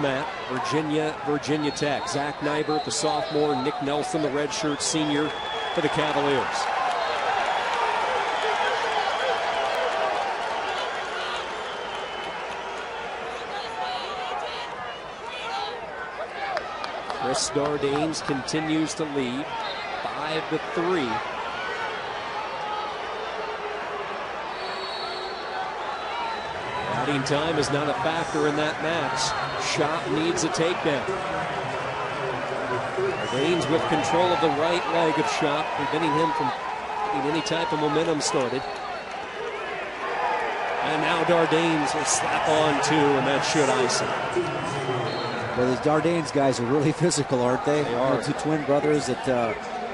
Mat, Virginia Tech. Zach Nybert, the sophomore, Nick Nelson, the redshirt senior for the Cavaliers. Chris Dardanes continues to lead 5-3. Adding time is not a factor in that match. Schott needs a takedown. Dardanes with control of the right leg of Schott, preventing him from getting any type of momentum started. And now Dardanes will slap on two, and that should ice it. Well, the Dardanes guys are really physical, aren't they? They are. Two twin brothers that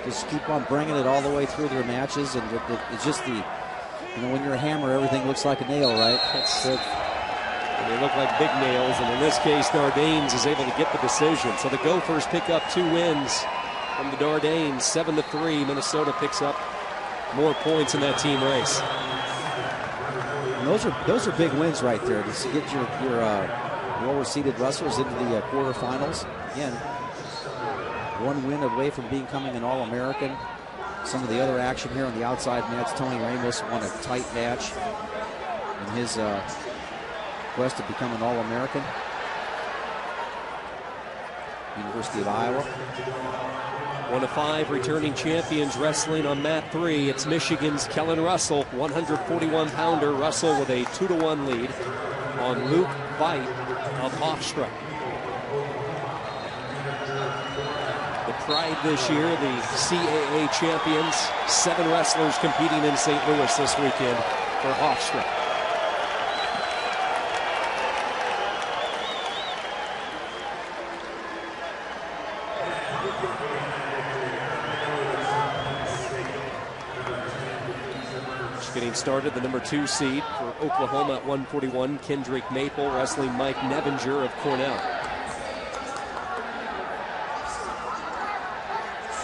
just keep on bringing it all the way through their matches, and it's just the, when you're a hammer, everything looks like a nail, right? They look like big nails, and in this case, Dardanes is able to get the decision. So the Gophers pick up 2 wins from the Dardanes, 7-3. Minnesota picks up more points in that team race. And those are big wins right there to get your lower-seeded wrestlers into the quarterfinals. Again, 1 win away from becoming an All-American. Some of the other action here on the outside match, Tony Ramos won a tight match in his quest to become an All-American. University of Iowa. 1 of 5 returning champions wrestling on mat 3. It's Michigan's Kellen Russell, 141-pounder. Russell with a 2-1 lead on Luke Vaith of Hofstra. The Pride this year, the CAA champions. 7 wrestlers competing in St. Louis this weekend for Hofstra. Getting started, the number 2 seed for Oklahoma at 141, Kendrick Maple wrestling Mike Nevinger of Cornell.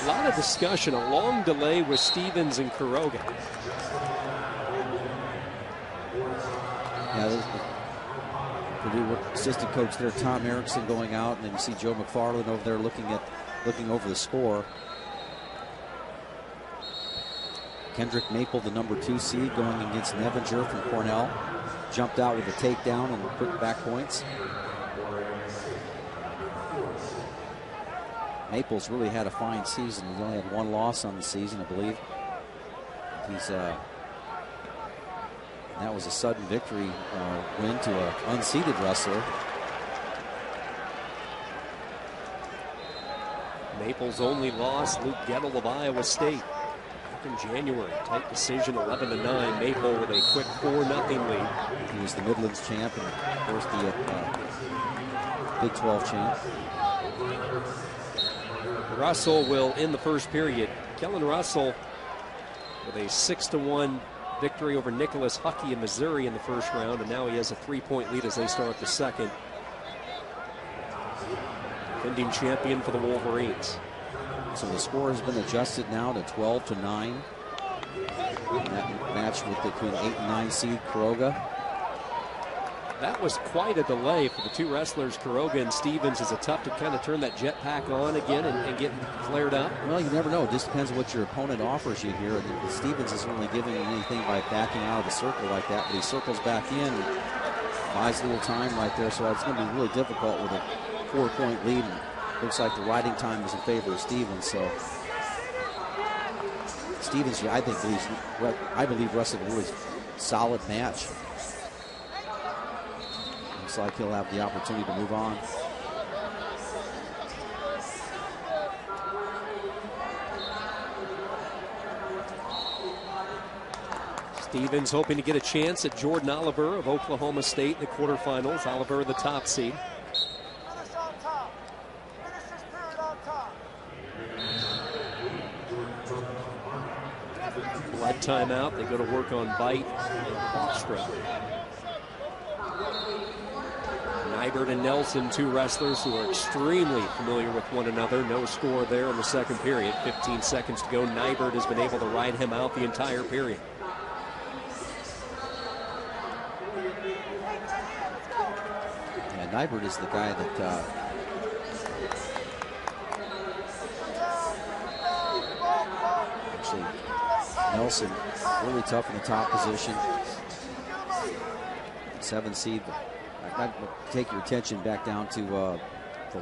A lot of discussion, a long delay with Stevens and Kuroga. Yeah, Purdue assistant coach there, Tom Erickson, going out, and then you see Joe McFarland over there looking over the score. Kendrick Maple, the number 2 seed, going against Nevinger from Cornell. Jumped out with a takedown and put back points. Maple's really had a fine season. He's only had 1 loss on the season, I believe. That was a sudden victory win to an unseeded wrestler. Maple's only loss, Luke Gettle of Iowa State. In January, tight decision, 11-9. Maple with a quick 4-0 lead. He was the Midlands champ and, of course, the Big 12 champ. Russell will end the first period. Kellen Russell with a 6-1 victory over Nicholas Huckey in Missouri in the first round, and now he has a 3-point lead as they start the second. Defending champion for the Wolverines. So the score has been adjusted now to 12-9. And that match between 8 and 9 seed Kuroga. That was quite a delay for the 2 wrestlers, Kuroga and Stevens. Is it tough to kind of turn that jetpack on again and get flared up? Well, you never know. It just depends what your opponent offers you here. And Stevens isn't really giving you anything by backing out of the circle like that, but he circles back in and buys a little time right there. So it's going to be really difficult with a 4-point lead. And looks like the riding time is in favor of Stevens. So Stevens, I believe wrestled a really solid match. Looks like he'll have the opportunity to move on. Stevens hoping to get a chance at Jordan Oliver of Oklahoma State in the quarterfinals. Oliver, the top seed. Blood timeout. They go to work on Vaith and Hofstra. Nybert and Nelson, 2 wrestlers who are extremely familiar with one another. No score there in the second period. 15 seconds to go. Nybert has been able to ride him out the entire period. Nybert is the guy that actually Nelson really tough in the top position. 7 seed. I'd take your attention back down to the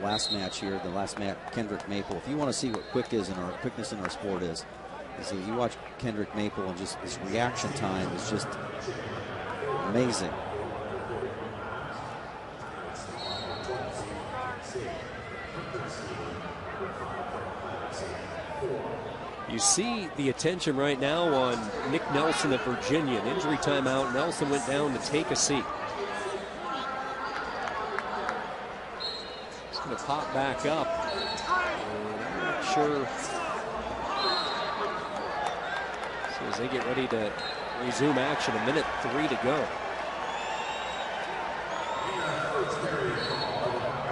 last match here, Kendrick Maple. If you want to see what quickness in our sport is you watch Kendrick Maple and just his reaction time is just amazing. You see the attention right now on Nick Nelson of Virginia. An injury timeout. Nelson went down to take a seat. He's going to pop back up. And I'm not sure. So as they get ready to resume action, 1:03 to go.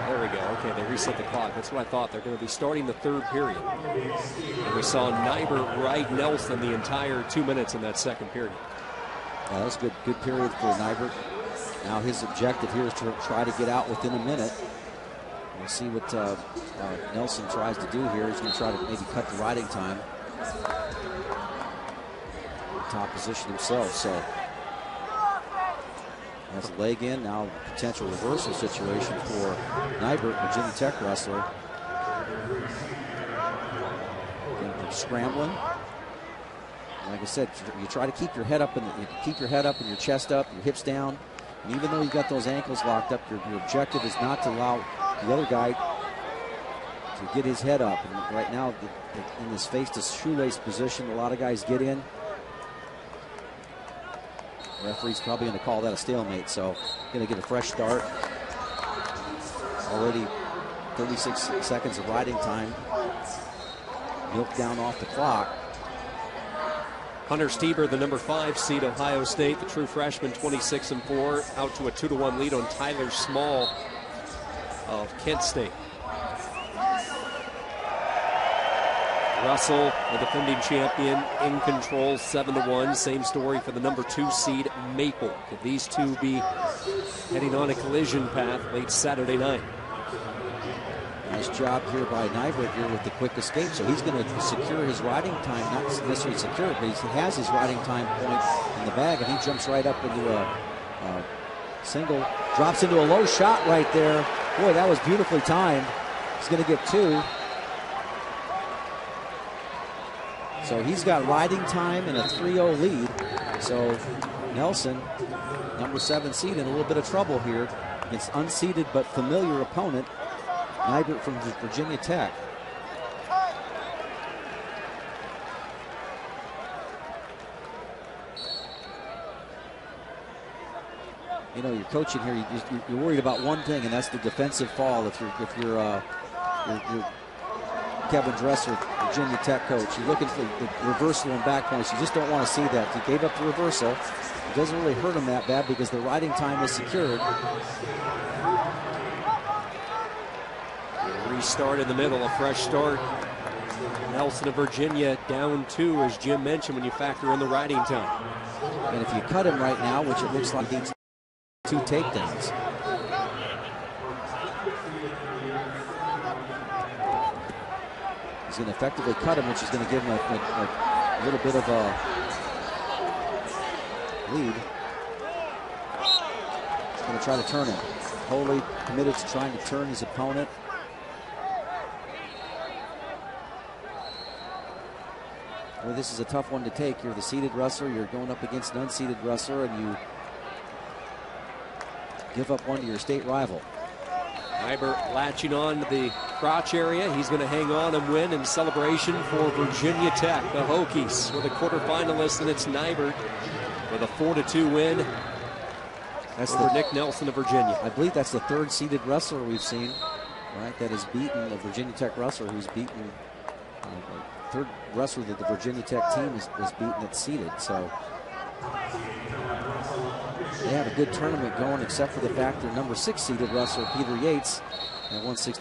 There we go. Okay, they reset the clock. That's what I thought. They're going to be starting the 3rd period. And we saw Nybert ride Nelson the entire 2 minutes in that 2nd period. Yeah, that was a good period for Nybert. Now his objective here is to try to get out within a minute. We'll see what Nelson tries to do here. He's going to try to maybe cut the riding time. Top position himself, so that's a leg in. Now potential reversal situation for Nybert, Virginia Tech wrestler. Again, scrambling. Like I said, you try to keep your head up and your chest up, your hips down. And even though you got those ankles locked up, your objective is not to allow the other guy to get his head up. And right now, in this face-to-shoelace position, a lot of guys get in. The referee's probably going to call that a stalemate, so going to get a fresh start. Already 36 seconds of riding time. Milked down off the clock. Hunter Stieber, the number 5 seed, Ohio State, the true freshman, 26-4, out to a 2-1 lead on Tyler Small of Kent State. Russell, the defending champion, in control, 7-1. Same story for the number 2 seed, Maple. Could these two be heading on a collision path late Saturday night? Nice job here by Nybert here with the quick escape. So he's going to secure his riding time, not necessarily secure it, but he has his riding time point in the bag, and he jumps right up into a single, drops into a low shot right there. Boy, that was beautifully timed. He's going to get 2. So he's got riding time and a 3-0 lead. So Nelson, number 7 seed, in a little bit of trouble here against unseeded but familiar opponent, Nybert from Virginia Tech. You know, you're coaching here, you're worried about one thing, and that's the defensive fall. If you're Kevin Dresser, Virginia Tech coach, you're looking for the reversal and back points. You just don't want to see that. He gave up the reversal. It doesn't really hurt him that bad because the riding time is secured. Restart in the middle, a fresh start. Nelson of Virginia down 2, as Jim mentioned, when you factor in the riding time. And if you cut him right now, which it looks like he needs 2 takedowns. He's going to effectively cut him, which is going to give him a little bit of a lead. He's going to try to turn him. Wholly committed to trying to turn his opponent. Well, this is a tough one to take. You're the seeded wrestler. You're going up against an unseeded wrestler, and you give up one to your state rival. Nybert latching on to the crotch area. He's going to hang on and win in celebration for Virginia Tech. The Hokies were the quarterfinalists, and it's Nybert with a 4-2 win over Nick Nelson of Virginia. I believe that's the 3rd seeded wrestler we've seen, right? That has beaten a Virginia Tech wrestler who's beaten the 3rd wrestler that the Virginia Tech team has beaten that's seeded. So they have a good tournament going, except for the fact that number 6 seeded wrestler Peter Yates at 160.